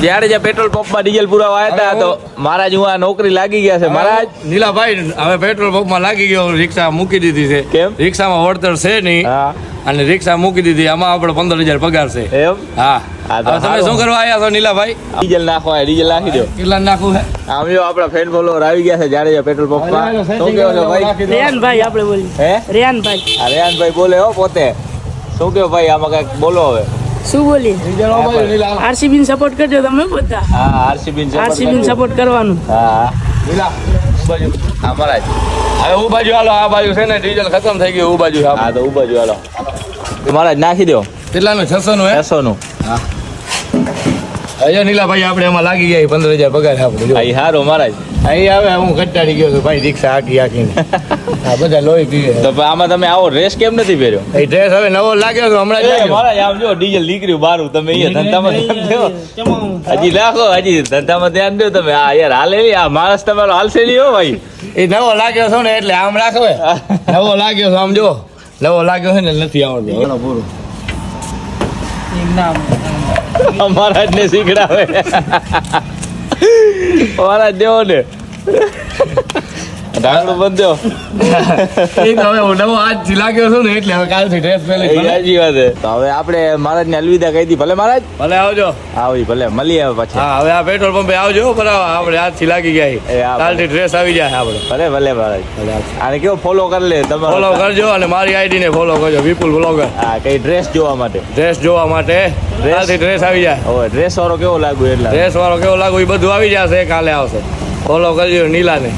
જ્યારે જે petrol પંપમાં diesel પુરાવા આવ્યા હતા તો મહારાજ હું આ નોકરી લાગી ગયા છે મહારાજ. નીલાભાઈ હવે પેટ્રોલ પંપમાં લાગી ગયો, રિક્ષા મૂકી દીધી છે. કેમ? રિક્ષામાં વળતર છે નહીં હા અને રિક્ષા મૂકી દીધી. આમાં આપણે 15,000 પગાર છે. એમ હા હા, તો હવે તમે સારું. શું કરવા આવ્યા છો નીલાભાઈ? ડીઝલ નાખો ડીઝલ નાખી દો. કેટલા નાખવું છે? આમ જો આપણા ફ્રેન્ડ ફોલોવર આવી ગયા છે જ્યારે જે પેટ્રોલ પંપમાં. શું કહો છો ભાઈ? રેહાનભાઈ આપણે બોલીએ. હે રેહાનભાઈ આ રેહાનભાઈ બોલે હો પોતે. શું કહો ભાઈ આમાં કઈક બોલો હવે. શું બોલીએ? આરસીબી ને સપોર્ટ કરજો તમે બધા. હા આરસીબી આરસીબી ને સપોર્ટ કરવાનું. હા નીલા બાજુ હા મહારાજ. હવે હું બાજુ હાલો, આ બાજુ છે ને ડીઝલ ખતમ થઈ ગયું. હું બાજુ હા તો બાજુ હાલો મહારાજ નાખી દો. કેટલાનું? 600 નું હે? 600 નું. અહીંયા નીલાભાઈ આપણે એમાં લાગી ગયા 15,000 પગાર આપણે. જો હા હારો મહારાજ. અહીં આવે હું કંટાળી ગયો છું ભાઈ, રિક્ષા હાકીને આ બધા લોહી પીવે. તો પણ આમાં તમે આવો ડ્રેસ કેમ નથી પહેર્યો? એ ડ્રેસ હવે નવો લાગ્યો તો હમણાં જ એ લાગ્યો. મહારાજ આમ જો ડીઝલ નીકળ્યું બારું તમે અહીંયા ધંધામાં ધ્યાન દો. હજી નાખો હજી ધંધામાં ધ્યાન દો તમે. આ યાર હાલેલી આ માણસ તમારો હાલસેલી હો ભાઈ. એ નવો લાગ્યો છો ને એટલે આમ રાખો. નવો લાગ્યો છે આમ જો, નવો લાગ્યો છે ને નથી આવડતો. પૂરું મહારાજ ને શીખડાવે. મહારાજ દેવો ને ઢાંકણું બંધ દો. એ તો હવે હું નવો આજથી લાગ્યો છું ને એટલે હવે કાલથી ડ્રેસ પહેરી. સાચી વાત છે. તો હવે આપણે મહારાજ ને અલવિદા કહી દી. ભલે મહારાજ ભલે આવજો. આવી ભલે મળીએ હવે પછી. હા હવે આ પેટ્રોલ પંપે આવજો. બરાબર આપણે આજથી લાગી એ ગયા. હા, કાલથી ડ્રેસ આવી જાય આપણે. ભલે ભલે મહારાજ. આને કેવો ફોલો કરી લે તમે. ફોલો કરજો અને મારી આઈડી ને ફોલો કરજો, વિપુલ બ્લોગર. હા કઈ ડ્રેસ જોવા માટે. ડ્રેસ જોવા માટે કાલથી ડ્રેસ આવી જાય. હવે ડ્રેસ વાળો કેવો લાગ્યો એટલે ડ્રેસ વાળો કેવો લાગુ એ બધું આવી જશે, કાલે આવશે. ફોલો કરજો નીલાને.